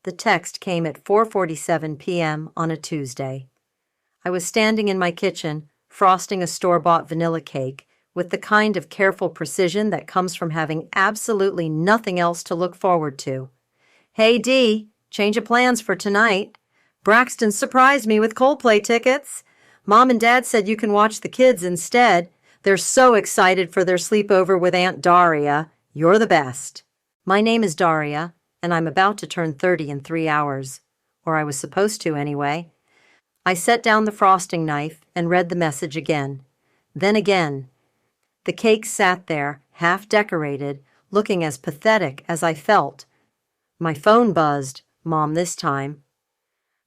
The text came at 4:47 p.m. on a Tuesday. I was standing in my kitchen, frosting a store-bought vanilla cake with the kind of careful precision that comes from having absolutely nothing else to look forward to. "Hey, Dee, change of plans for tonight. Braxton surprised me with Coldplay tickets. Mom and Dad said you can watch the kids instead. They're so excited for their sleepover with Aunt Daria. You're the best." My name is Daria, and I'm about to turn 30 in 3 hours. Or I was supposed to, anyway. I set down the frosting knife and read the message again. Then again. The cake sat there, half-decorated, looking as pathetic as I felt. My phone buzzed, Mom this time.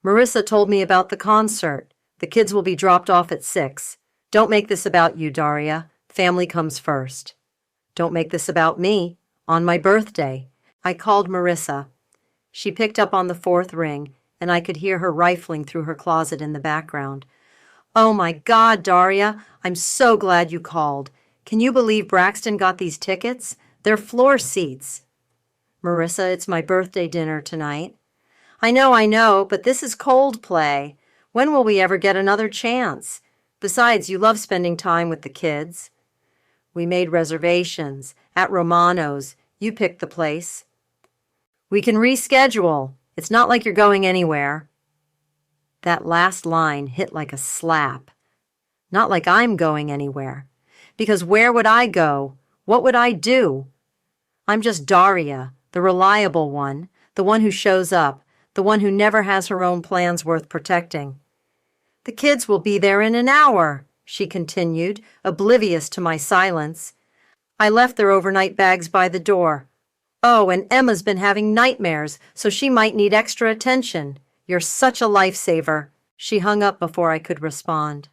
"Marissa told me about the concert. The kids will be dropped off at 6. Don't make this about you, Daria. Family comes first." "Don't make this about me. On my birthday." I called Marissa. She picked up on the 4th ring, and I could hear her rifling through her closet in the background. "Oh my God, Daria, I'm so glad you called. Can you believe Braxton got these tickets? They're floor seats." "Marissa, it's my birthday dinner tonight." I know, but this is Coldplay. When will we ever get another chance? Besides, you love spending time with the kids." "We made reservations at Romano's. You picked the place." "We can reschedule. It's not like you're going anywhere." That last line hit like a slap. Not like I'm going anywhere. Because where would I go? What would I do? I'm just Daria, the reliable one, the one who shows up, the one who never has her own plans worth protecting. "The kids will be there in an hour," she continued, oblivious to my silence. "I left their overnight bags by the door. Oh, and Emma's been having nightmares, so she might need extra attention. You're such a lifesaver." She hung up before I could respond.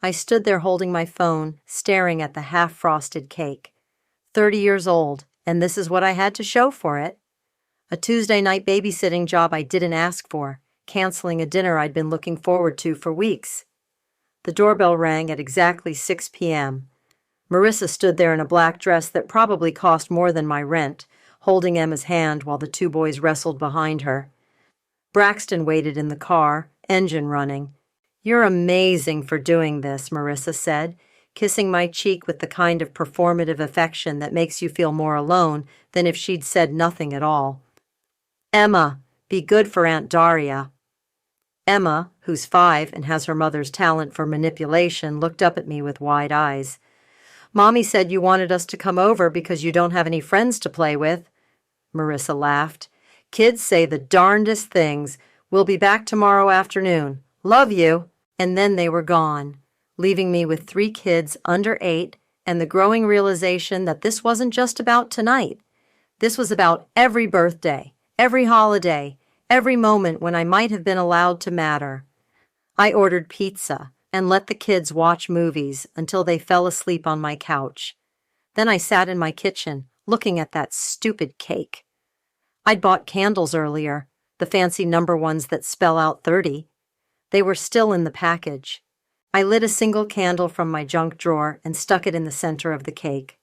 I stood there holding my phone, staring at the half-frosted cake. 30 years old, and this is what I had to show for it. A Tuesday night babysitting job I didn't ask for, canceling a dinner I'd been looking forward to for weeks. The doorbell rang at exactly 6 p.m. Marissa stood there in a black dress that probably cost more than my rent, holding Emma's hand while the 2 boys wrestled behind her. Braxton waited in the car, engine running. "You're amazing for doing this," Marissa said, kissing my cheek with the kind of performative affection that makes you feel more alone than if she'd said nothing at all. "Emma, be good for Aunt Daria." Emma, who's 5 and has her mother's talent for manipulation, looked up at me with wide eyes. "Mommy said you wanted us to come over because you don't have any friends to play with." Marissa laughed. "Kids say the darndest things. We'll be back tomorrow afternoon. Love you." And then they were gone, leaving me with 3 kids under 8 and the growing realization that this wasn't just about tonight. This was about every birthday, every holiday, every moment when I might have been allowed to matter. I ordered pizza and let the kids watch movies until they fell asleep on my couch. Then I sat in my kitchen, looking at that stupid cake. I'd bought candles earlier, the fancy number ones that spell out 30. They were still in the package. I lit a single candle from my junk drawer and stuck it in the center of the cake.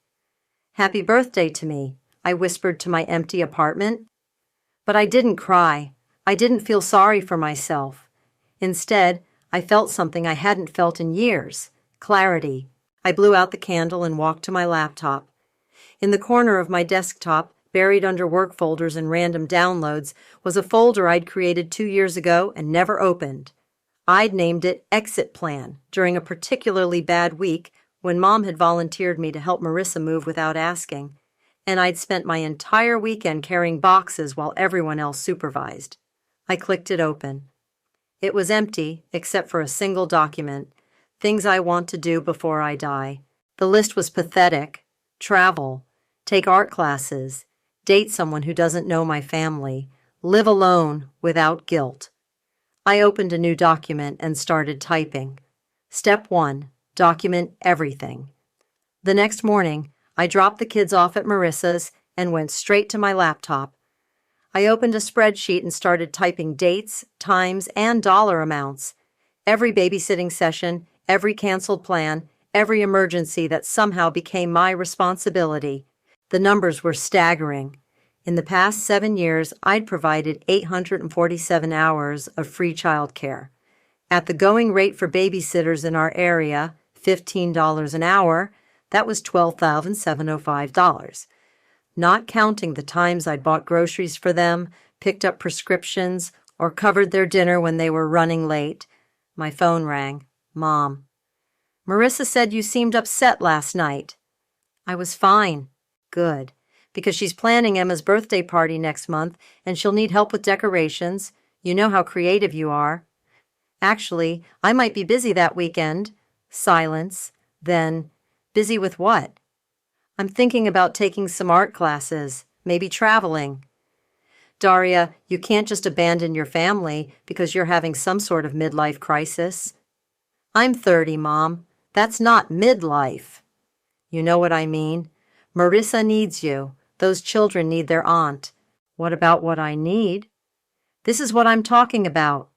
"Happy birthday to me," I whispered to my empty apartment. But I didn't cry. I didn't feel sorry for myself. Instead, I felt something I hadn't felt in years: clarity. I blew out the candle and walked to my laptop. In the corner of my desktop, buried under work folders and random downloads, was a folder I'd created 2 years ago and never opened. I'd named it Exit Plan during a particularly bad week when Mom had volunteered me to help Marissa move without asking, and I'd spent my entire weekend carrying boxes while everyone else supervised. I clicked it open. It was empty, except for a single document: things I want to do before I die. The list was pathetic: travel, take art classes, date someone who doesn't know my family, live alone without guilt. I opened a new document and started typing. Step 1, document everything. The next morning, I dropped the kids off at Marissa's and went straight to my laptop. I opened a spreadsheet and started typing dates, times, and dollar amounts. Every babysitting session, every canceled plan, every emergency that somehow became my responsibility. The numbers were staggering. In the past 7 years, I'd provided 847 hours of free childcare. At the going rate for babysitters in our area, $15 an hour, that was $12,705. Not counting the times I'd bought groceries for them, picked up prescriptions, or covered their dinner when they were running late. My phone rang. Mom. Marissa said you seemed upset last night. I was fine. Good. Because she's planning Emma's birthday party next month, and she'll need help with decorations. You know how creative you are. Actually, I might be busy that weekend. Silence. Then, busy with what? I'm thinking about taking some art classes, maybe traveling. Daria, you can't just abandon your family because you're having some sort of midlife crisis. I'm 30, Mom. That's not midlife. You know what I mean. Marissa needs you. Those children need their aunt. What about what I need? This is what I'm talking about.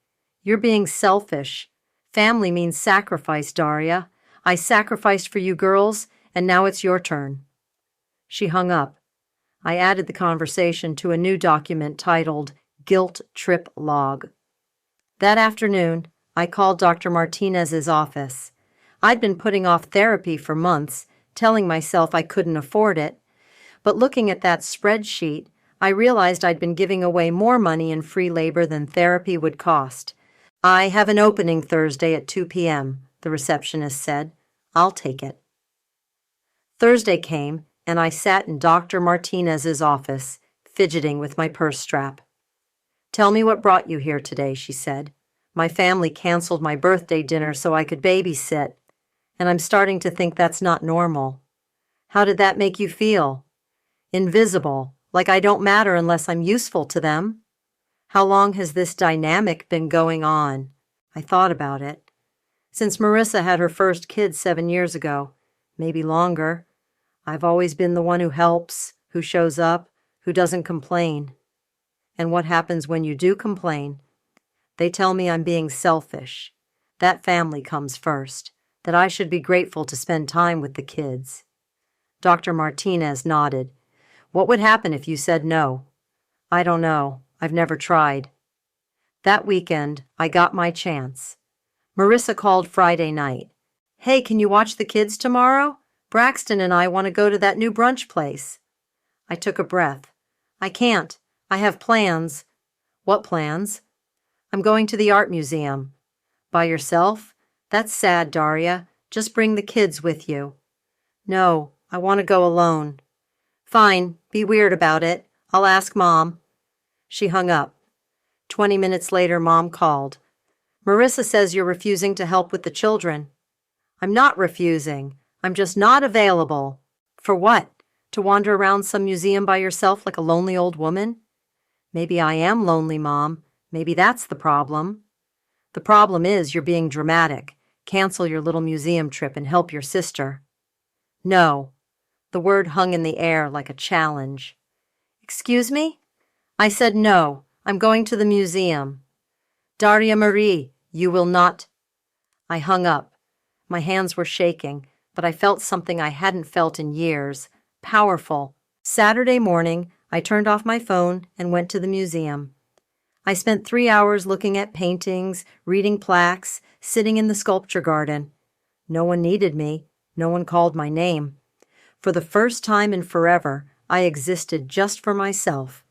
You're being selfish. Family means sacrifice, Daria. I sacrificed for you girls, and now it's your turn. She hung up. I added the conversation to a new document titled Guilt Trip Log. That afternoon, I called Dr. Martinez's office. I'd been putting off therapy for months, telling myself I couldn't afford it. But looking at that spreadsheet, I realized I'd been giving away more money in free labor than therapy would cost. I have an opening Thursday at 2 p.m., the receptionist said. I'll take it. Thursday came, and I sat in Dr. Martinez's office, fidgeting with my purse strap. Tell me what brought you here today, she said. My family canceled my birthday dinner so I could babysit, and I'm starting to think that's not normal. How did that make you feel? Invisible, like I don't matter unless I'm useful to them? How long has this dynamic been going on? I thought about it. Since Marissa had her first kid 7 years ago, maybe longer. I've always been the one who helps, who shows up, who doesn't complain. And what happens when you do complain? They tell me I'm being selfish. That family comes first, that I should be grateful to spend time with the kids. Dr. Martinez nodded. What would happen if you said no? I don't know. I've never tried. That weekend, I got my chance. Marissa called Friday night. Hey, can you watch the kids tomorrow? Braxton and I want to go to that new brunch place. I took a breath. I can't. I have plans. What plans? I'm going to the art museum. By yourself? That's sad, Daria. Just bring the kids with you. No, I want to go alone. Fine, be weird about it. I'll ask Mom. She hung up. 20 minutes later, Mom called. Marissa says you're refusing to help with the children. I'm not refusing. I'm just not available. For what? To wander around some museum by yourself like a lonely old woman? Maybe I am lonely, Mom. Maybe that's the problem. The problem is you're being dramatic. Cancel your little museum trip and help your sister. No. The word hung in the air like a challenge. Excuse me? I said no. I'm going to the museum. Daria Marie, you will not. I hung up. My hands were shaking, but I felt something I hadn't felt in years. Powerful. Saturday morning, I turned off my phone and went to the museum. I spent 3 hours looking at paintings, reading plaques, sitting in the sculpture garden. No one needed me. No one called my name. For the first time in forever, I existed just for myself.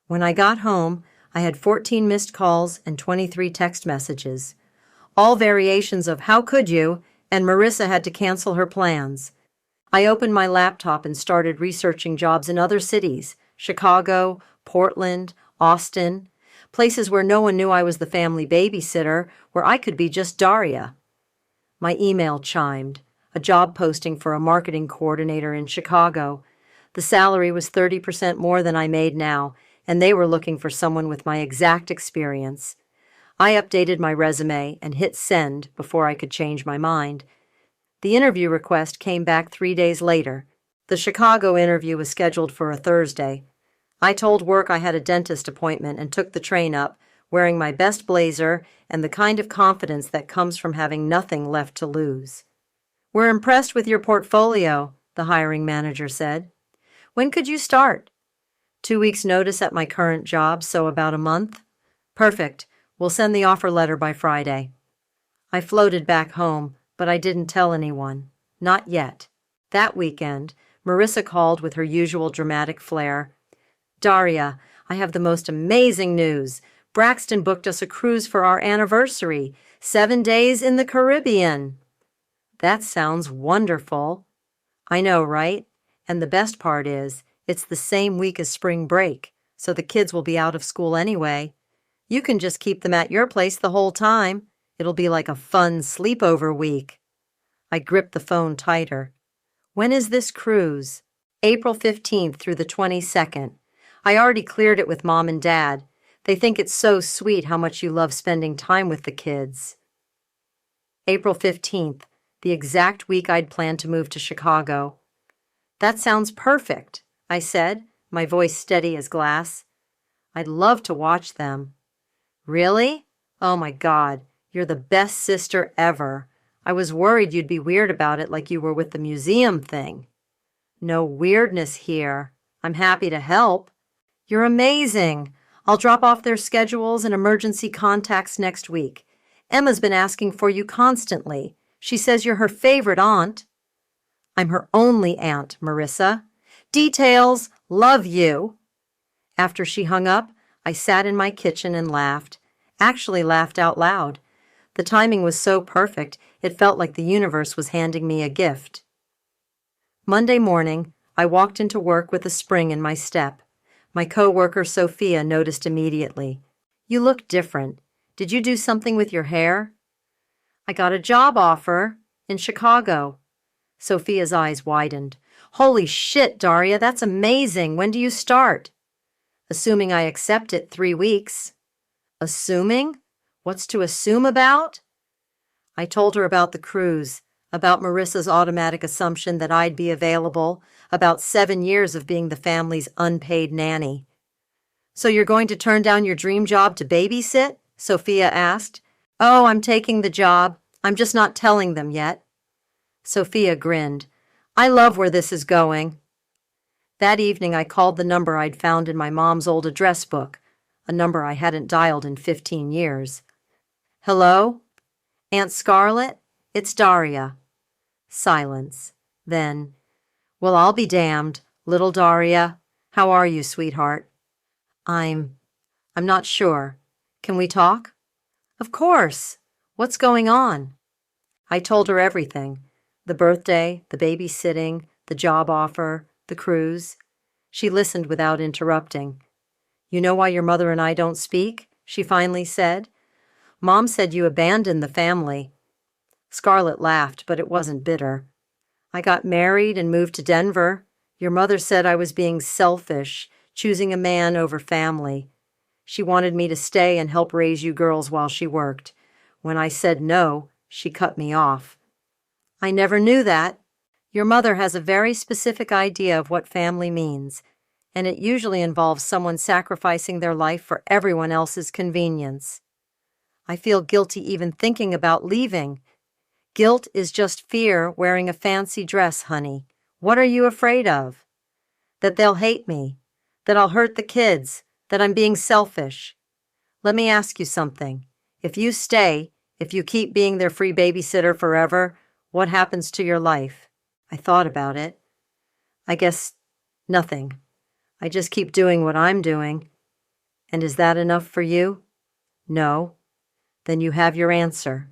When I got home, I had 14 missed calls and 23 text messages. All variations of "how could you?" and Marissa had to cancel her plans. I opened my laptop and started researching jobs in other cities, Chicago, Portland, Austin, places where no one knew I was the family babysitter, where I could be just Daria. My email chimed, a job posting for a marketing coordinator in Chicago. The salary was 30% more than I made now, and they were looking for someone with my exact experience. I updated my resume and hit send before I could change my mind. The interview request came back 3 days later. The Chicago interview was scheduled for a Thursday. I told work I had a dentist appointment and took the train up, wearing my best blazer and the kind of confidence that comes from having nothing left to lose. We're impressed with your portfolio, the hiring manager said. When could you start? 2 weeks notice at my current job, so about a month. Perfect. We'll send the offer letter by Friday. I floated back home, but I didn't tell anyone. Not yet. That weekend, Marissa called with her usual dramatic flair. Daria, I have the most amazing news. Braxton booked us a cruise for our anniversary. 7 days in the Caribbean. That sounds wonderful. I know, right? And the best part is, it's the same week as spring break, so the kids will be out of school anyway. You can just keep them at your place the whole time. It'll be like a fun sleepover week. I gripped the phone tighter. When is this cruise? April 15th through the 22nd. I already cleared it with Mom and Dad. They think it's so sweet how much you love spending time with the kids. April 15th, the exact week I'd planned to move to Chicago. That sounds perfect, I said, my voice steady as glass. I'd love to watch them. Really? Oh my God, you're the best sister ever. I was worried you'd be weird about it like you were with the museum thing. No weirdness here. I'm happy to help. You're amazing. I'll drop off their schedules and emergency contacts next week. Emma's been asking for you constantly. She says you're her favorite aunt. I'm her only aunt, Marissa. Details. Love you. After she hung up, I sat in my kitchen and laughed. Actually laughed out loud. The timing was so perfect, it felt like the universe was handing me a gift. Monday morning, I walked into work with a spring in my step. My coworker Sophia noticed immediately. You look different. Did you do something with your hair? I got a job offer in Chicago. Sophia's eyes widened. Holy shit, Daria, that's amazing. When do you start? Assuming I accept it, 3 weeks. Assuming? What's to assume about? I told her about the cruise, about Marissa's automatic assumption that I'd be available, about 7 years of being the family's unpaid nanny. So you're going to turn down your dream job to babysit? Sophia asked. Oh, I'm taking the job. I'm just not telling them yet. Sophia grinned. I love where this is going. That evening I called the number I'd found in my mom's old address book, a number I hadn't dialed in 15 years. Hello? Aunt Scarlett? It's Daria. Silence. Then, well, I'll be damned. Little Daria, how are you, sweetheart? I'm not sure. Can we talk? Of course. What's going on? I told her everything. The birthday, the babysitting, the job offer, the cruise. She listened without interrupting. You know why your mother and I don't speak? She finally said. Mom said you abandoned the family. Scarlett laughed, but it wasn't bitter. I got married and moved to Denver. Your mother said I was being selfish, choosing a man over family. She wanted me to stay and help raise you girls while she worked. When I said no, she cut me off. I never knew that. Your mother has a very specific idea of what family means, and it usually involves someone sacrificing their life for everyone else's convenience. I feel guilty even thinking about leaving. Guilt is just fear wearing a fancy dress, honey. What are you afraid of? That they'll hate me, that I'll hurt the kids, that I'm being selfish. Let me ask you something. If you stay, if you keep being their free babysitter forever, what happens to your life? I thought about it. I guess nothing. I just keep doing what I'm doing. And is that enough for you? No. Then you have your answer.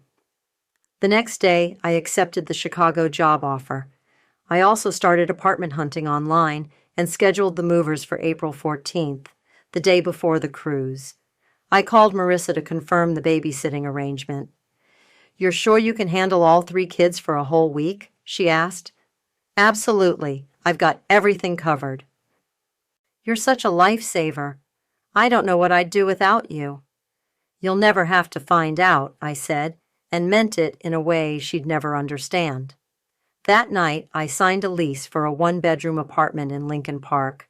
The next day, I accepted the Chicago job offer. I also started apartment hunting online and scheduled the movers for April 14th, the day before the cruise. I called Marissa to confirm the babysitting arrangement. You're sure you can handle all 3 kids for a whole week? She asked. Absolutely. I've got everything covered. You're such a lifesaver. I don't know what I'd do without you. You'll never have to find out, I said, and meant it in a way she'd never understand. That night, I signed a lease for a 1-bedroom apartment in Lincoln Park.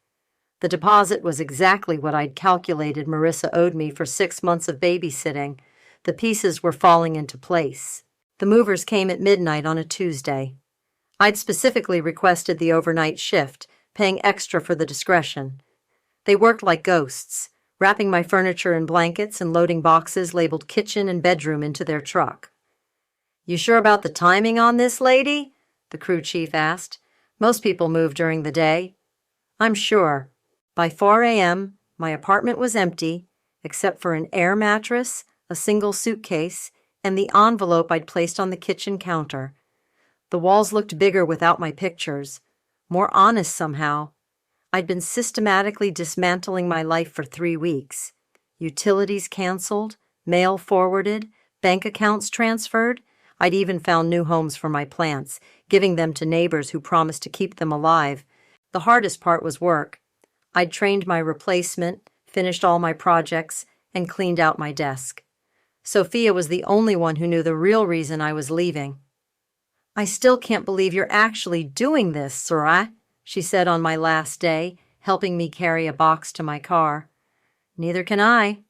The deposit was exactly what I'd calculated Marissa owed me for 6 months of babysitting. The pieces were falling into place. The movers came at midnight on a Tuesday. I'd specifically requested the overnight shift, paying extra for the discretion. They worked like ghosts, wrapping my furniture in blankets and loading boxes labeled kitchen and bedroom into their truck. "You sure about the timing on this, lady?" the crew chief asked. "Most people move during the day." "I'm sure." By 4 a.m., my apartment was empty, except for an air mattress, a single suitcase, and the envelope I'd placed on the kitchen counter. The walls looked bigger without my pictures, more honest somehow. I'd been systematically dismantling my life for 3 weeks. Utilities canceled, mail forwarded, bank accounts transferred. I'd even found new homes for my plants, giving them to neighbors who promised to keep them alive. The hardest part was work. I'd trained my replacement, finished all my projects, and cleaned out my desk. Sophia was the only one who knew the real reason I was leaving. "I still can't believe you're actually doing this, Sarai," she said on my last day, helping me carry a box to my car. "Neither can I.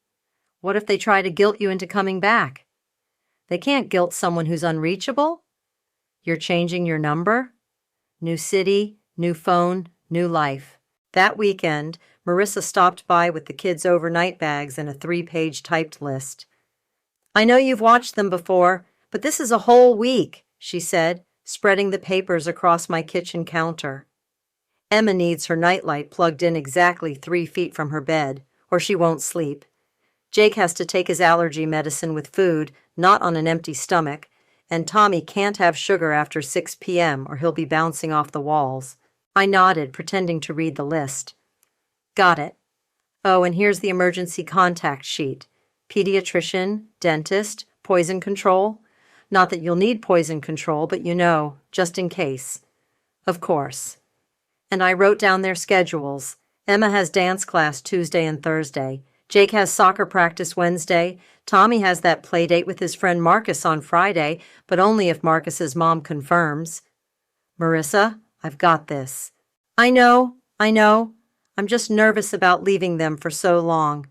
What if they try to guilt you into coming back?" "They can't guilt someone who's unreachable." "You're changing your number?" New city, new phone, new life. That weekend, Marissa stopped by with the kids' overnight bags and a 3-page typed list. "I know you've watched them before, but this is a whole week," she said, spreading the papers across my kitchen counter. "Emma needs her nightlight plugged in exactly 3 feet from her bed, or she won't sleep. Jake has to take his allergy medicine with food, not on an empty stomach, and Tommy can't have sugar after 6 p.m. or he'll be bouncing off the walls." I nodded, pretending to read the list. "Got it. Oh, and here's the emergency contact sheet. Pediatrician, dentist, poison control. Not that you'll need poison control, but just in case." "Of course." And I wrote down their schedules. Emma has dance class Tuesday and Thursday. Jake has soccer practice Wednesday. Tommy has that play date with his friend Marcus on Friday, but only if Marcus's mom confirms. "Marissa, I've got this." I know. I'm just nervous about leaving them for so long.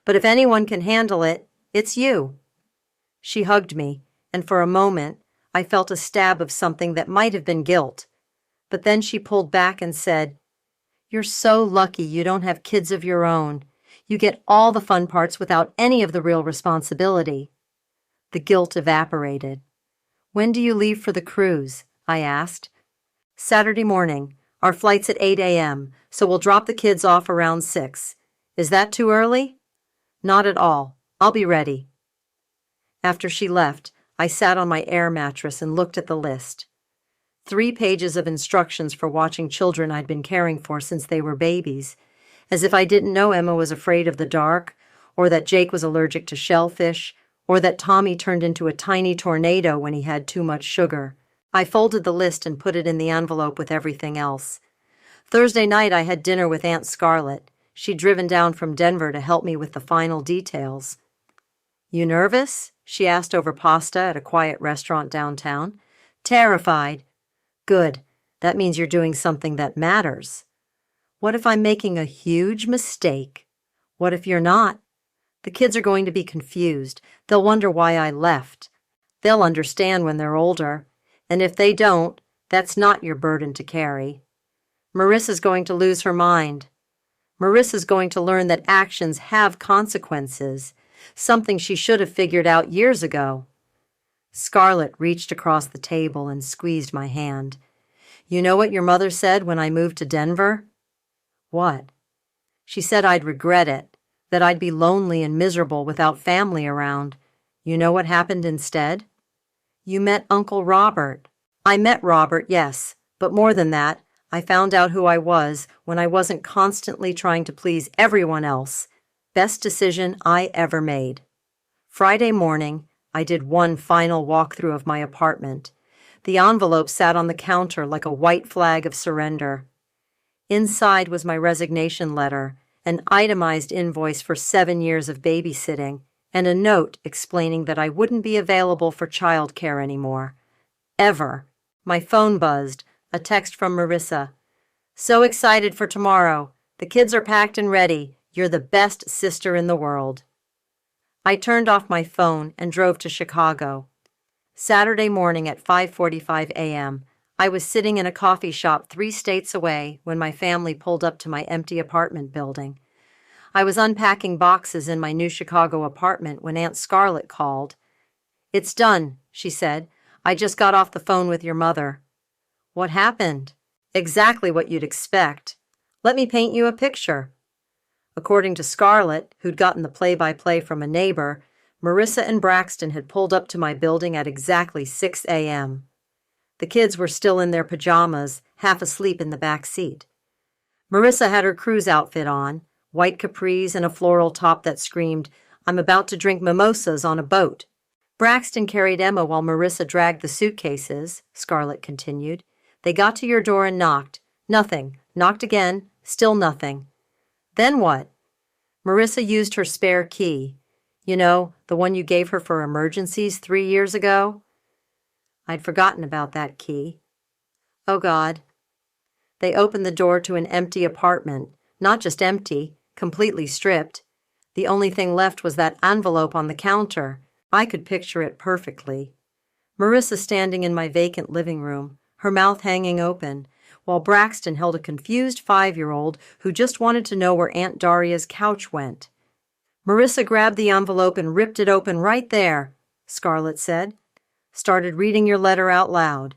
But if anyone can handle it, it's you." She hugged me, and for a moment, I felt a stab of something that might have been guilt. But then she pulled back and said, "You're so lucky you don't have kids of your own. You get all the fun parts without any of the real responsibility." The guilt evaporated. "When do you leave for the cruise?" I asked. "Saturday morning. Our flight's at 8 a.m., so we'll drop the kids off around 6. Is that too early?" "Not at all. I'll be ready." After she left, I sat on my air mattress and looked at the list. 3 pages of instructions for watching children I'd been caring for since they were babies, as if I didn't know Emma was afraid of the dark, or that Jake was allergic to shellfish, or that Tommy turned into a tiny tornado when he had too much sugar. I folded the list and put it in the envelope with everything else. Thursday night I had dinner with Aunt Scarlett. She'd driven down from Denver to help me with the final details. "You nervous?" she asked over pasta at a quiet restaurant downtown. "Terrified." "Good. That means you're doing something that matters." "What if I'm making a huge mistake?" "What if you're not?" "The kids are going to be confused. They'll wonder why I left. They'll understand when they're older. And if they don't, that's not your burden to carry. Marissa's going to lose her mind. Marissa's going to learn that actions have consequences, something she should have figured out years ago." Scarlett reached across the table and squeezed my hand. "You know what your mother said when I moved to Denver?" "What?" "She said I'd regret it, that I'd be lonely and miserable without family around. You know what happened instead?" "You met Uncle Robert." "I met Robert, yes, but more than that, I found out who I was when I wasn't constantly trying to please everyone else. Best decision I ever made." Friday morning, I did one final walkthrough of my apartment. The envelope sat on the counter like a white flag of surrender. Inside was my resignation letter, an itemized invoice for 7 years of babysitting, and a note explaining that I wouldn't be available for childcare anymore. Ever. My phone buzzed, a text from Marissa. "So excited for tomorrow. The kids are packed and ready. You're the best sister in the world." I turned off my phone and drove to Chicago. Saturday morning at 5:45 a.m., I was sitting in a coffee shop 3 states away when my family pulled up to my empty apartment building. I was unpacking boxes in my new Chicago apartment when Aunt Scarlett called. "It's done," she said. "I just got off the phone with your mother." "What happened?" "Exactly what you'd expect. Let me paint you a picture." According to Scarlett, who'd gotten the play-by-play from a neighbor, Marissa and Braxton had pulled up to my building at exactly 6 a.m. The kids were still in their pajamas, half asleep in the back seat. Marissa had her cruise outfit on, white capris and a floral top that screamed, "I'm about to drink mimosas on a boat." Braxton carried Emma while Marissa dragged the suitcases, Scarlett continued. "They got to your door and knocked. Nothing. Knocked again. Still nothing." "Then what?" "Marissa used her spare key. You know, the one you gave her for emergencies 3 years ago?" I'd forgotten about that key. Oh, God. They opened the door to an empty apartment. Not just empty, completely stripped. The only thing left was that envelope on the counter. I could picture it perfectly. Marissa standing in my vacant living room, her mouth hanging open, while Braxton held a confused 5-year-old who just wanted to know where Aunt Daria's couch went. "Marissa grabbed the envelope and ripped it open right there," Scarlett said. "Started reading your letter out loud.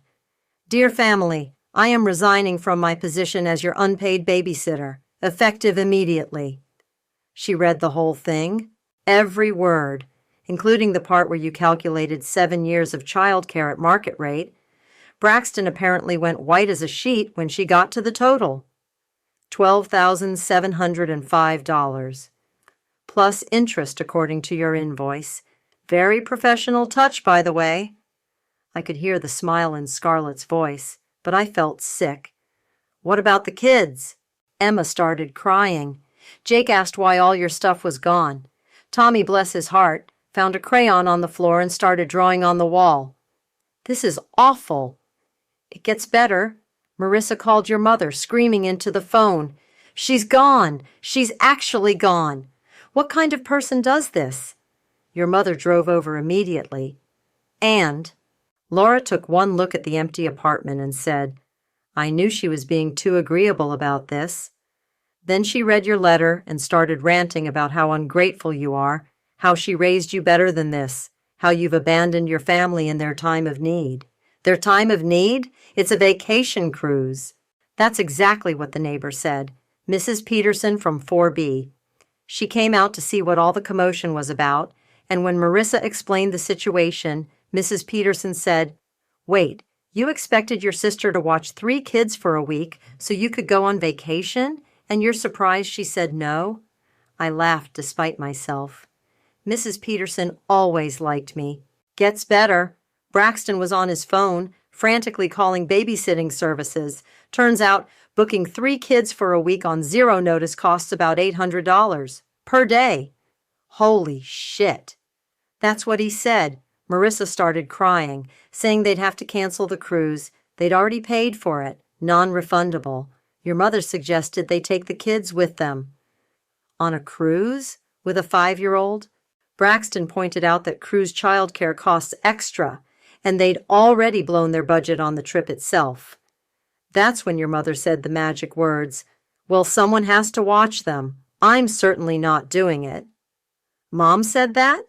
'Dear family, I am resigning from my position as your unpaid babysitter, effective immediately.'" She read the whole thing, every word, including the part where you calculated 7 years of childcare at market rate. Braxton apparently went white as a sheet when she got to the total. $12,705. Plus interest according to your invoice. Very professional touch, by the way. I could hear the smile in Scarlett's voice, but I felt sick. "What about the kids?" Emma started crying. "Jake asked why all your stuff was gone. Tommy, bless his heart, found a crayon on the floor and started drawing on the wall." "This is awful." "It gets better. Marissa called your mother, screaming into the phone. 'She's gone! She's actually gone! What kind of person does this?' Your mother drove over immediately. And Laura took one look at the empty apartment and said, 'I knew she was being too agreeable about this.' Then she read your letter and started ranting about how ungrateful you are, how she raised you better than this, how you've abandoned your family in their time of need." "Their time of need? It's a vacation cruise." That's exactly what the neighbor said, Mrs. Peterson from 4B. She came out to see what all the commotion was about, and when Marissa explained the situation, Mrs. Peterson said, "Wait, you expected your sister to watch 3 kids for a week so you could go on vacation, and you're surprised she said no?" I laughed despite myself. Mrs. Peterson always liked me. Gets better. Braxton was on his phone, frantically calling babysitting services. Turns out booking 3 kids for a week on 0 notice costs about $800 per day. Holy shit. That's what he said. Marissa started crying, saying they'd have to cancel the cruise. They'd already paid for it, non-refundable. Your mother suggested they take the kids with them. On a cruise? With a 5-year-old? Braxton pointed out that cruise childcare costs extra, and they'd already blown their budget on the trip itself. That's when your mother said the magic words, "Well, someone has to watch them. I'm certainly not doing it." Mom said that?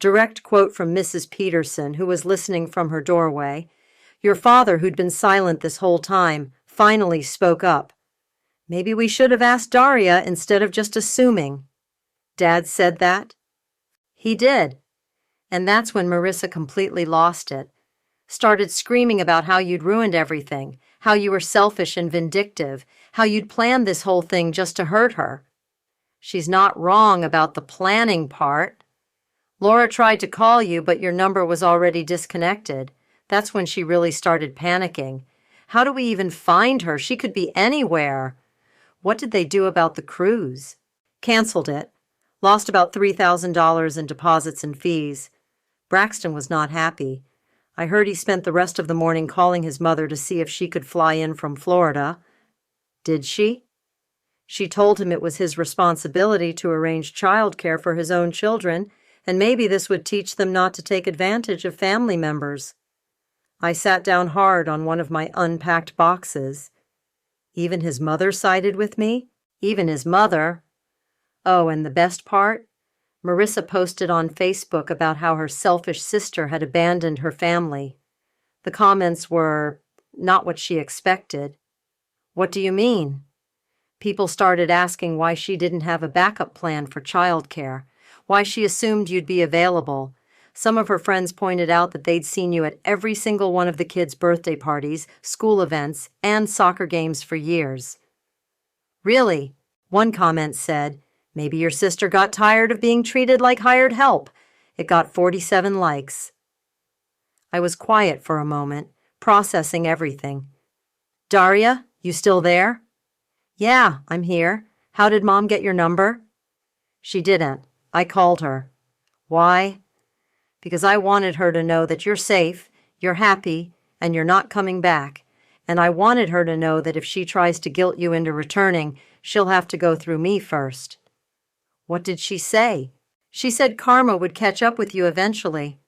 Direct quote from Mrs. Peterson, who was listening from her doorway. Your father, who'd been silent this whole time, finally spoke up. "Maybe we should have asked Daria instead of just assuming." Dad said that? He did. And that's when Marissa completely lost it. Started screaming about how you'd ruined everything, how you were selfish and vindictive, how you'd planned this whole thing just to hurt her. She's not wrong about the planning part. Laura tried to call you, but your number was already disconnected. That's when she really started panicking. How do we even find her? She could be anywhere. What did they do about the cruise? Canceled it. Lost about $3,000 in deposits and fees. Braxton was not happy. I heard he spent the rest of the morning calling his mother to see if she could fly in from Florida. Did she? She told him it was his responsibility to arrange childcare for his own children, and maybe this would teach them not to take advantage of family members. I sat down hard on one of my unpacked boxes. Even his mother sided with me? Even his mother? Oh, and the best part? Marissa posted on Facebook about how her selfish sister had abandoned her family. The comments were not what she expected. What do you mean? People started asking why she didn't have a backup plan for childcare, why she assumed you'd be available. Some of her friends pointed out that they'd seen you at every single one of the kids' birthday parties, school events, and soccer games for years. Really? One comment said, maybe your sister got tired of being treated like hired help. It got 47 likes. I was quiet for a moment, processing everything. Daria, you still there? Yeah, I'm here. How did Mom get your number? She didn't. I called her. Why? Because I wanted her to know that you're safe, you're happy, and you're not coming back. And I wanted her to know that if she tries to guilt you into returning, she'll have to go through me first. What did she say? She said karma would catch up with you eventually.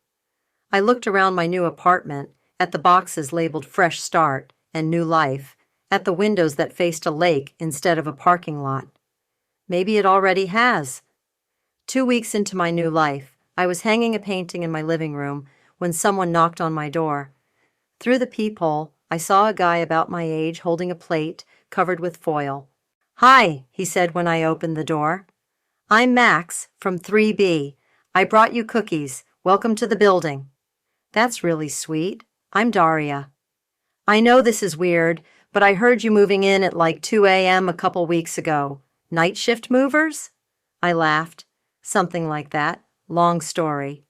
I looked around my new apartment, at the boxes labeled Fresh Start and New Life, at the windows that faced a lake instead of a parking lot. Maybe it already has. 2 weeks into my new life, I was hanging a painting in my living room when someone knocked on my door. Through the peephole, I saw a guy about my age holding a plate covered with foil. Hi, he said when I opened the door. I'm Max from 3B. I brought you cookies. Welcome to the building. That's really sweet. I'm Daria. I know this is weird, but I heard you moving in at like 2 a.m. a couple weeks ago. Night shift movers? I laughed. Something like that. Long story.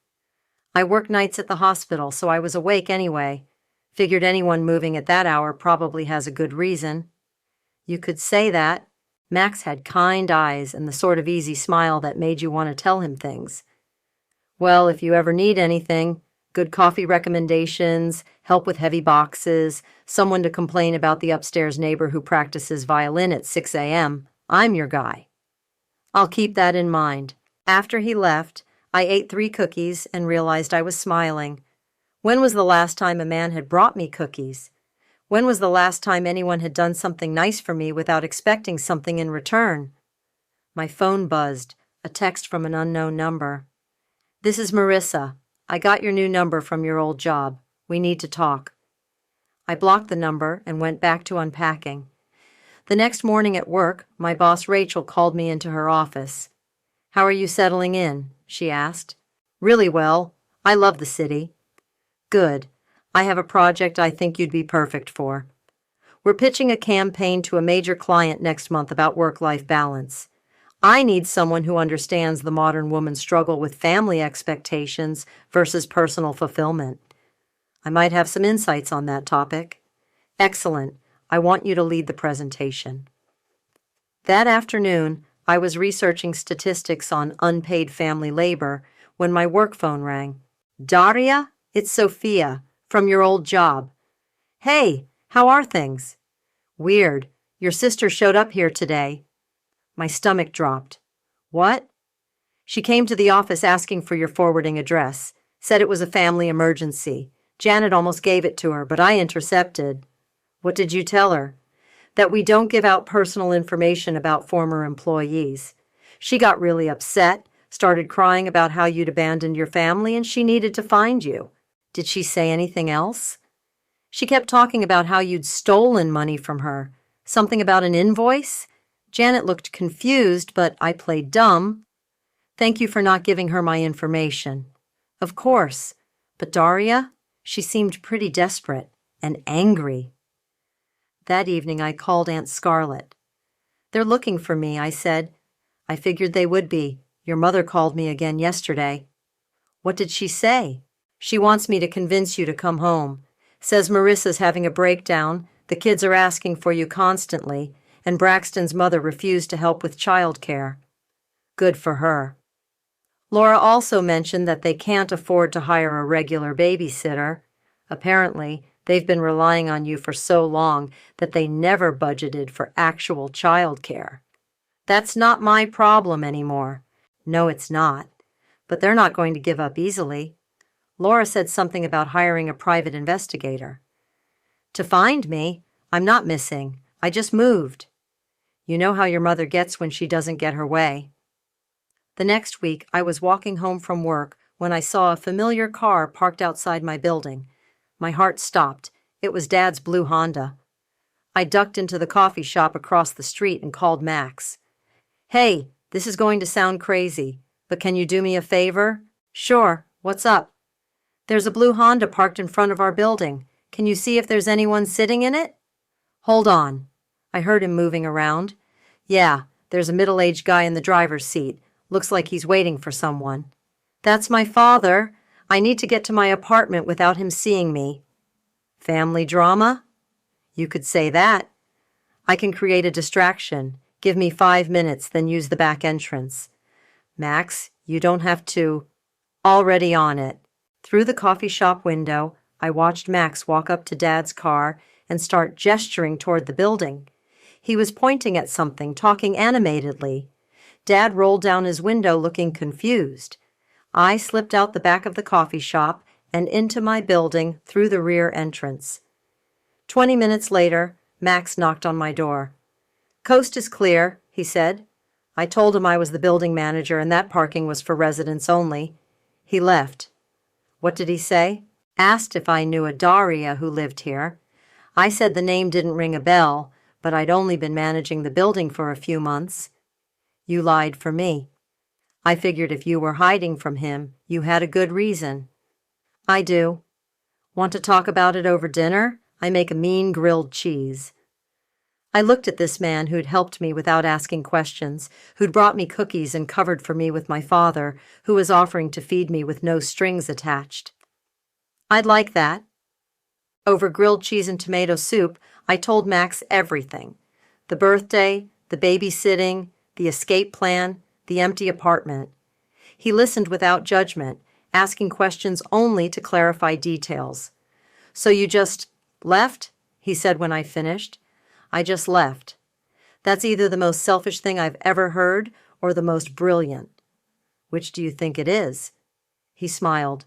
I work nights at the hospital, so I was awake anyway. Figured anyone moving at that hour probably has a good reason. You could say that. Max had kind eyes and the sort of easy smile that made you want to tell him things. Well, if you ever need anything, good coffee recommendations, help with heavy boxes, someone to complain about the upstairs neighbor who practices violin at 6 a.m., I'm your guy. I'll keep that in mind. After he left, I ate 3 cookies and realized I was smiling. When was the last time a man had brought me cookies? When was the last time anyone had done something nice for me without expecting something in return? My phone buzzed, a text from an unknown number. This is Marissa. I got your new number from your old job. We need to talk. I blocked the number and went back to unpacking. The next morning at work, my boss Rachel called me into her office. How are you settling in? She asked. Really well. I love the city. Good. I have a project I think you'd be perfect for. We're pitching a campaign to a major client next month about work-life balance. I need someone who understands the modern woman's struggle with family expectations versus personal fulfillment. I might have some insights on that topic. Excellent. I want you to lead the presentation. That afternoon, I was researching statistics on unpaid family labor when my work phone rang. Daria, it's Sophia, from your old job. Hey, how are things? Weird. Your sister showed up here today. My stomach dropped. What? She came to the office asking for your forwarding address. Said it was a family emergency. Janet almost gave it to her, but I intercepted. What did you tell her? That we don't give out personal information about former employees. She got really upset, started crying about how you'd abandoned your family and she needed to find you. Did she say anything else? She kept talking about how you'd stolen money from her. Something about an invoice? Janet looked confused, but I played dumb. Thank you for not giving her my information. Of course. But Daria? She seemed pretty desperate and angry. That evening I called Aunt Scarlett. They're looking for me, I said. I figured they would be. Your mother called me again yesterday. What did she say? She wants me to convince you to come home. Says Marissa's having a breakdown, the kids are asking for you constantly, and Braxton's mother refused to help with childcare. Good for her. Laura also mentioned that they can't afford to hire a regular babysitter. Apparently, they've been relying on you for so long that they never budgeted for actual childcare. That's not my problem anymore. No, it's not. But they're not going to give up easily. Laura said something about hiring a private investigator. To find me, I'm not missing. I just moved. You know how your mother gets when she doesn't get her way. The next week, I was walking home from work when I saw a familiar car parked outside my building. My heart stopped. It was Dad's blue Honda. I ducked into the coffee shop across the street and called Max. "Hey, this is going to sound crazy, but can you do me a favor?" "Sure, what's up?" "There's a blue Honda parked in front of our building. Can you see if there's anyone sitting in it?" "Hold on." I heard him moving around. "Yeah, there's a middle-aged guy in the driver's seat. Looks like he's waiting for someone." "That's my father. I need to get to my apartment without him seeing me." "Family drama?" "You could say that." "I can create a distraction. Give me 5 minutes, then use the back entrance." "Max, you don't have to." "Already on it." Through the coffee shop window, I watched Max walk up to Dad's car and start gesturing toward the building. He was pointing at something, talking animatedly. Dad rolled down his window looking confused. I slipped out the back of the coffee shop and into my building through the rear entrance. 20 minutes later, Max knocked on my door. "Coast is clear," he said. I told him I was the building manager and that parking was for residents only. He left. What did he say? Asked if I knew a Daria who lived here. I said the name didn't ring a bell, but I'd only been managing the building for a few months. "You lied for me." "I figured if you were hiding from him, you had a good reason." "I do." "Want to talk about it over dinner? I make a mean grilled cheese." I looked at this man who'd helped me without asking questions, who'd brought me cookies and covered for me with my father, who was offering to feed me with no strings attached. "I'd like that." Over grilled cheese and tomato soup, I told Max everything. The birthday, the babysitting, the escape plan, the empty apartment. He listened without judgment, asking questions only to clarify details. "So you just left?" he said when I finished. "I just left." That's either the most selfish thing I've ever heard or the most brilliant. "Which do you think it is?" He smiled.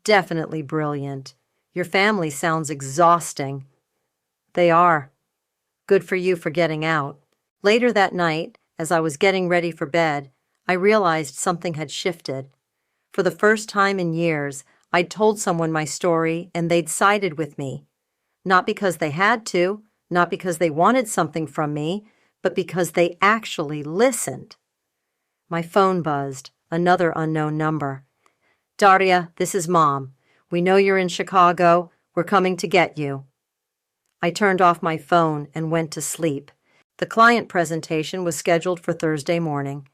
"Definitely brilliant. Your family sounds exhausting." "They are." "Good for you for getting out." Later that night, as I was getting ready for bed, I realized something had shifted. For the first time in years, I'd told someone my story and they'd sided with me. Not because they had to, not because they wanted something from me, but because they actually listened. My phone buzzed, another unknown number. "Daria, this is Mom. We know you're in Chicago. We're coming to get you." I turned off my phone and went to sleep. The client presentation was scheduled for Thursday morning.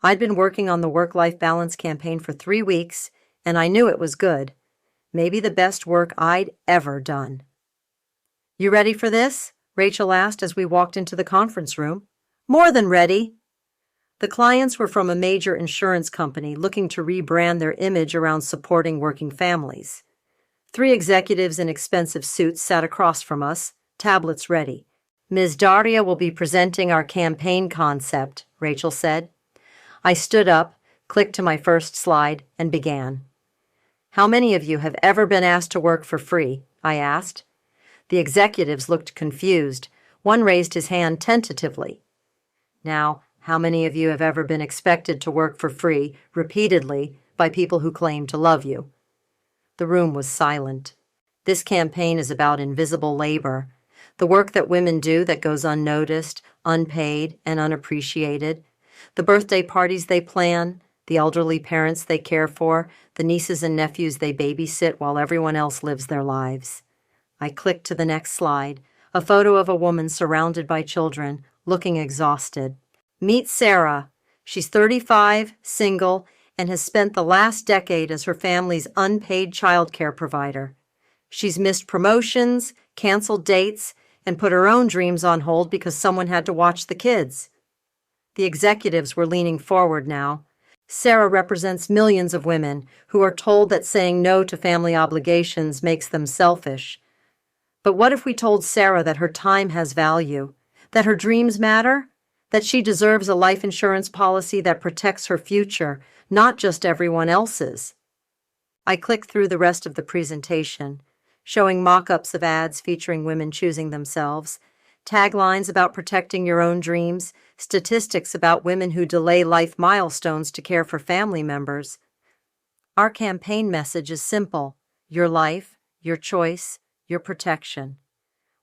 I'd been working on the work-life balance campaign for 3 weeks, and I knew it was good. Maybe the best work I'd ever done. "You ready for this?" Rachel asked as we walked into the conference room. "More than ready." The clients were from a major insurance company looking to rebrand their image around supporting working families. 3 executives in expensive suits sat across from us, tablets ready. "Ms. Daria will be presenting our campaign concept," Rachel said. I stood up, clicked to my first slide, and began. "How many of you have ever been asked to work for free?" I asked. The executives looked confused. One raised his hand tentatively. "Now, how many of you have ever been expected to work for free, repeatedly, by people who claim to love you?" The room was silent. This campaign is about invisible labor, the work that women do that goes unnoticed, unpaid, and unappreciated, the birthday parties they plan, the elderly parents they care for, the nieces and nephews they babysit while everyone else lives their lives. I clicked to the next slide, a photo of a woman surrounded by children, looking exhausted. "Meet Sarah. She's 35, single, and has spent the last decade as her family's unpaid childcare provider. She's missed promotions, canceled dates, and put her own dreams on hold because someone had to watch the kids." The executives were leaning forward now. Sarah represents millions of women who are told that saying no to family obligations makes them selfish. But what if we told Sarah that her time has value, that her dreams matter, that she deserves a life insurance policy that protects her future, not just everyone else's? I clicked through the rest of the presentation, showing mock-ups of ads featuring women choosing themselves, taglines about protecting your own dreams, statistics about women who delay life milestones to care for family members. Our campaign message is simple: your life, your choice, your protection.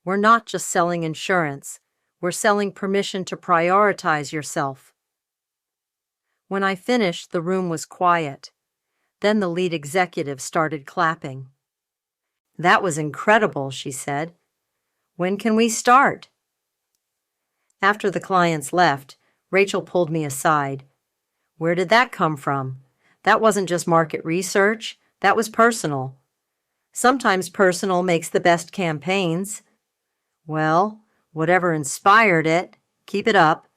We're not just selling insurance, we're selling permission to prioritize yourself. When I finished, the room was quiet. Then the lead executive started clapping. "That was incredible," she said. "When can we start?" After the clients left, Rachel pulled me aside. "Where did that come from? That wasn't just market research, that was personal." "Sometimes personal makes the best campaigns." "Well, whatever inspired it, keep it up.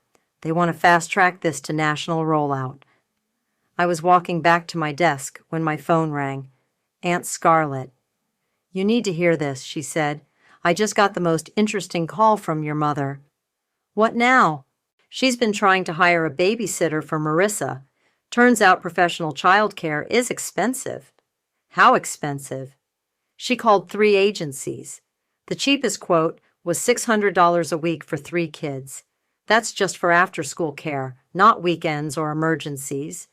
They want to fast-track this to national rollout." I was walking back to my desk when my phone rang. Aunt Scarlett. "You need to hear this," she said. "I just got the most interesting call from your mother." "What now?" "She's been trying to hire a babysitter for Marissa. Turns out professional childcare is expensive." "How expensive?" She called 3 agencies. The cheapest quote was $600 a week for 3 kids. That's just for after-school care, not weekends or emergencies.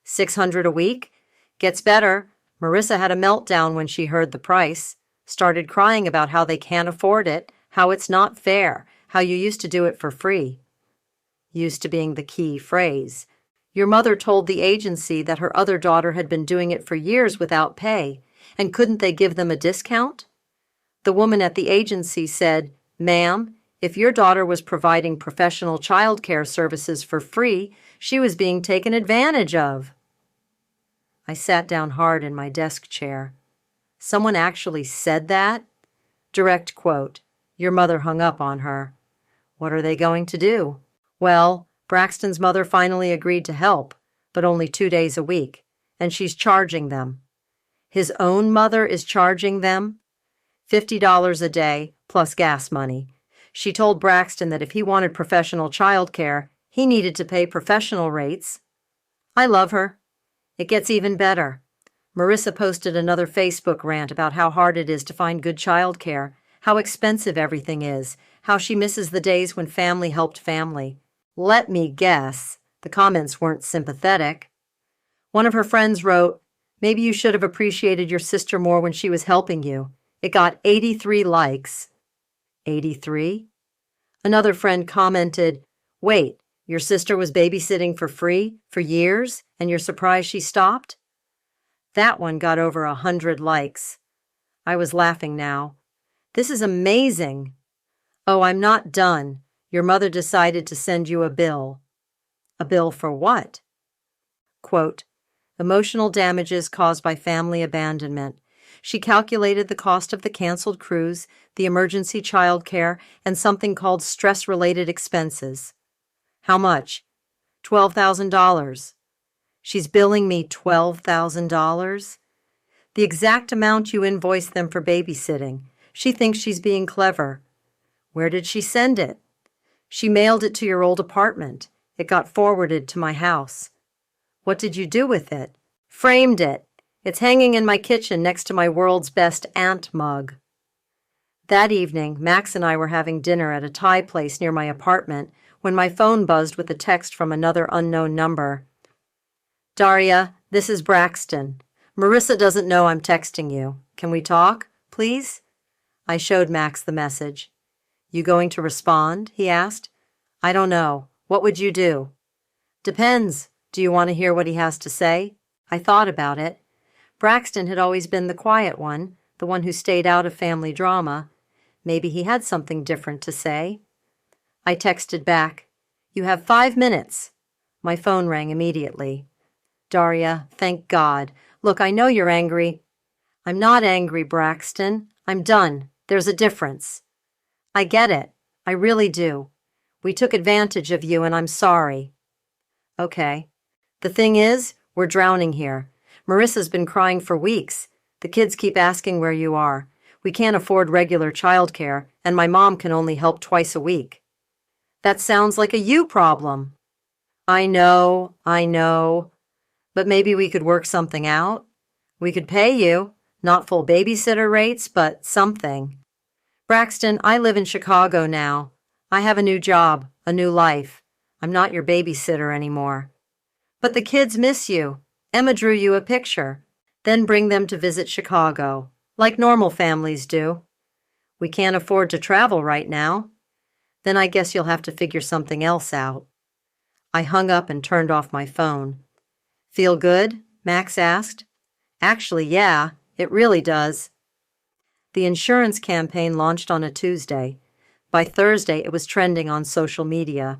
$600 a week? Gets better. Marissa had a meltdown when she heard the price. Started crying about how they can't afford it, how it's not fair, how you used to do it for free. Used to being the key phrase. Your mother told the agency that her other daughter had been doing it for years without pay, and couldn't they give them a discount? The woman at the agency said, "Ma'am, if your daughter was providing professional childcare services for free, she was being taken advantage of." I sat down hard in my desk chair. Someone actually said that? Direct quote. Your mother hung up on her. What are they going to do? Well, Braxton's mother finally agreed to help, but only 2 days a week, and she's charging them. His own mother is charging them $50 a day plus gas money. She told Braxton that if he wanted professional childcare, he needed to pay professional rates. I love her. It gets even better. Marissa posted another Facebook rant about how hard it is to find good childcare, how expensive everything is, how she misses the days when family helped family. Let me guess, the comments weren't sympathetic. One of her friends wrote, "Maybe you should have appreciated your sister more when she was helping you." It got 83 likes. 83? Another friend commented, "Wait, your sister was babysitting for free for years, and you're surprised she stopped?" That one got over 100 likes. I was laughing now. This is amazing. "Oh, I'm not done. Your mother decided to send you a bill." "A bill for what?" Quote, "Emotional damages caused by family abandonment." She calculated the cost of the canceled cruise, the emergency childcare, and something called stress-related expenses. "How much?" $12,000. She's billing me $12,000? The exact amount you invoice them for babysitting. She thinks she's being clever. Where did she send it? She mailed it to your old apartment. It got forwarded to my house. What did you do with it? Framed it. It's hanging in my kitchen next to my world's best aunt mug. That evening, Max and I were having dinner at a Thai place near my apartment when my phone buzzed with a text from another unknown number. "Daria, this is Braxton. Marissa doesn't know I'm texting you. Can we talk, please?" I showed Max the message. "You going to respond?" he asked. "I don't know. What would you do?" "Depends. Do you want to hear what he has to say?" I thought about it. Braxton had always been the quiet one, the one who stayed out of family drama. Maybe he had something different to say. I texted back, "You have 5 minutes." My phone rang immediately. "Daria, thank God. Look, I know you're angry." "I'm not angry, Braxton. I'm done. There's a difference." "I get it. I really do. We took advantage of you, and I'm sorry." "Okay. The thing is, we're drowning here. Marissa's been crying for weeks. The kids keep asking where you are. We can't afford regular childcare, and my mom can only help twice a week." "That sounds like a you problem." I know. But maybe we could work something out. We could pay you, not full babysitter rates, but something. Braxton, I live in Chicago now. I have a new job, a new life. I'm not your babysitter anymore. But the kids miss you. Emma drew you a picture. Then bring them to visit Chicago, like normal families do. We can't afford to travel right now. Then I guess you'll have to figure something else out. I hung up and turned off my phone. Feel good? Max asked. Actually, yeah, it really does. The insurance campaign launched on a Tuesday. By Thursday, it was trending on social media.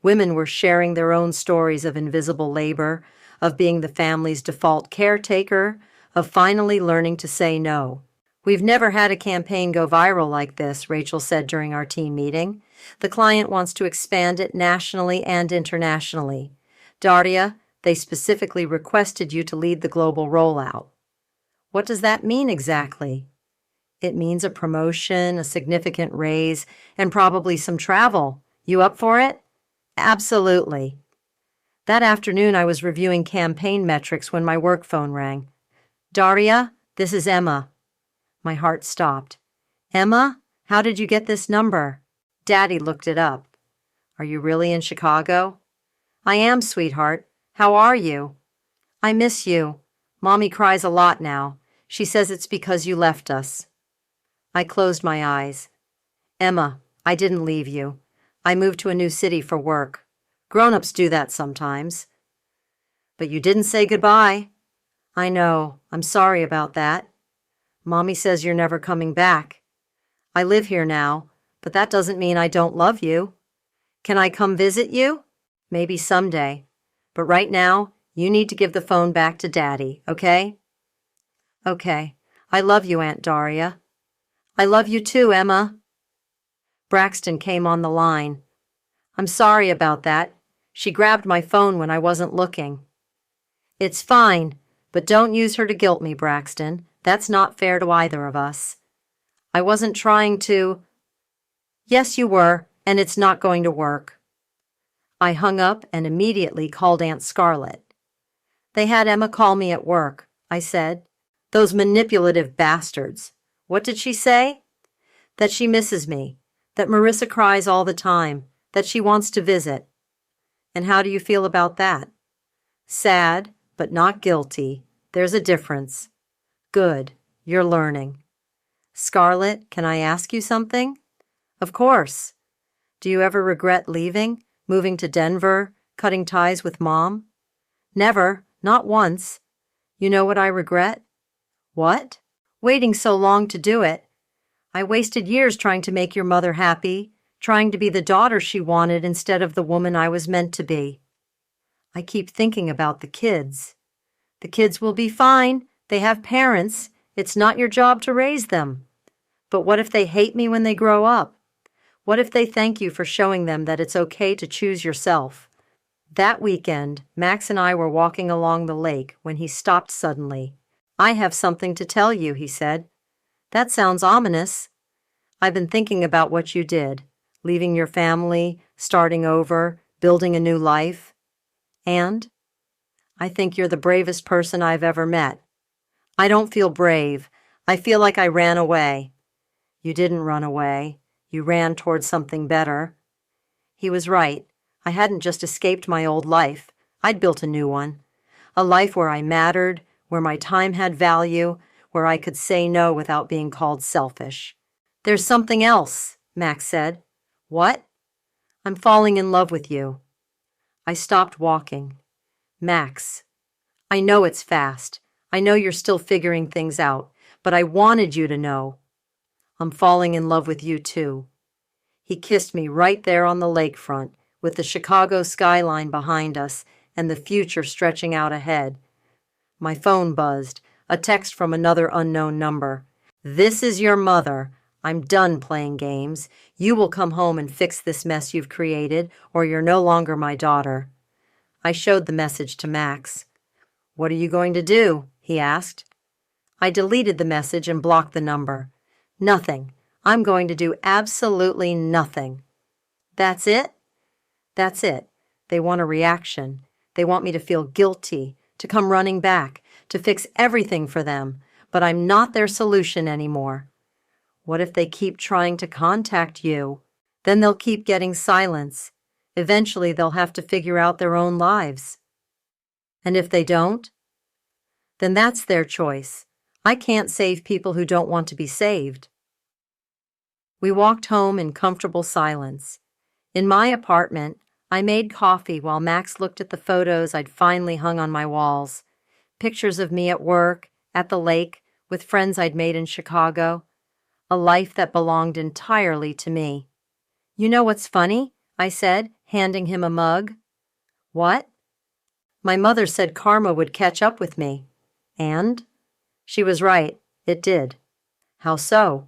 Women were sharing their own stories of invisible labor, of being the family's default caretaker, of finally learning to say no. We've never had a campaign go viral like this, Rachel said during our team meeting. The client wants to expand it nationally and internationally. Daria, they specifically requested you to lead the global rollout. What does that mean exactly? It means a promotion, a significant raise, and probably some travel. You up for it? Absolutely. That afternoon, I was reviewing campaign metrics when my work phone rang. Daria, this is Emma. My heart stopped. Emma, how did you get this number? Daddy looked it up. Are you really in Chicago? I am, sweetheart. How are you? I miss you. Mommy cries a lot now. She says it's because you left us. I closed my eyes. Emma, I didn't leave you. I moved to a new city for work. Grown-ups do that sometimes. But you didn't say goodbye. I know. I'm sorry about that. Mommy says you're never coming back. I live here now, but that doesn't mean I don't love you. Can I come visit you? Maybe someday. But right now, you need to give the phone back to Daddy, okay? Okay. I love you, Aunt Daria. I love you too, Emma. Braxton came on the line. I'm sorry about that. She grabbed my phone when I wasn't looking. It's fine, but don't use her to guilt me, Braxton. That's not fair to either of us. I wasn't trying to. Yes, you were, and it's not going to work. I hung up and immediately called Aunt Scarlett. They had Emma call me at work, I said. Those manipulative bastards. What did she say? That she misses me, that Marissa cries all the time, that she wants to visit. And how do you feel about that? Sad, but not guilty. There's a difference. Good, you're learning. Scarlett, can I ask you something? Of course. Do you ever regret leaving, moving to Denver, cutting ties with Mom? Never, not once. You know what I regret? What? Waiting so long to do it. I wasted years trying to make your mother happy, trying to be the daughter she wanted instead of the woman I was meant to be. I keep thinking about the kids. The kids will be fine. They have parents. It's not your job to raise them. But what if they hate me when they grow up? What if they thank you for showing them that it's okay to choose yourself? That weekend, Max and I were walking along the lake when he stopped suddenly. I have something to tell you, he said. That sounds ominous. I've been thinking about what you did, leaving your family, starting over, building a new life. And I think you're the bravest person I've ever met. I don't feel brave. I feel like I ran away. You didn't run away. You ran towards something better. He was right. I hadn't just escaped my old life. I'd built a new one. A life where I mattered, where my time had value, where I could say no without being called selfish. There's something else, Max said. What? I'm falling in love with you. I stopped walking. Max, I know it's fast. I know you're still figuring things out, but I wanted you to know. I'm falling in love with you too. He kissed me right there on the lakefront, with the Chicago skyline behind us and the future stretching out ahead. My phone buzzed, a text from another unknown number. This is your mother. I'm done playing games. You will come home and fix this mess you've created, or you're no longer my daughter. I showed the message to Max. What are you going to do? He asked. I deleted the message and blocked the number. Nothing. I'm going to do absolutely nothing. That's it? That's it. They want a reaction. They want me to feel guilty, to come running back, to fix everything for them, but I'm not their solution anymore. What if they keep trying to contact you? Then they'll keep getting silence. Eventually, they'll have to figure out their own lives. And if they don't, then that's their choice. I can't save people who don't want to be saved. We walked home in comfortable silence. In my apartment, I made coffee while Max looked at the photos I'd finally hung on my walls. Pictures of me at work, at the lake, with friends I'd made in Chicago. A life that belonged entirely to me. "You know what's funny?" I said, handing him a mug. "What?" "My mother said karma would catch up with me." "And?" "She was right. It did." "How so?"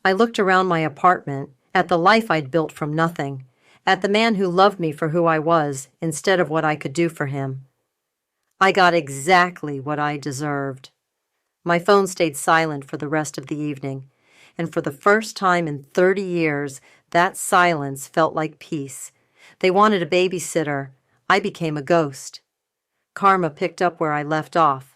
I looked around my apartment, at the life I'd built from nothing, at the man who loved me for who I was instead of what I could do for him. I got exactly what I deserved. My phone stayed silent for the rest of the evening, and for the first time in 30 years, that silence felt like peace. They wanted a babysitter. I became a ghost. Karma picked up where I left off.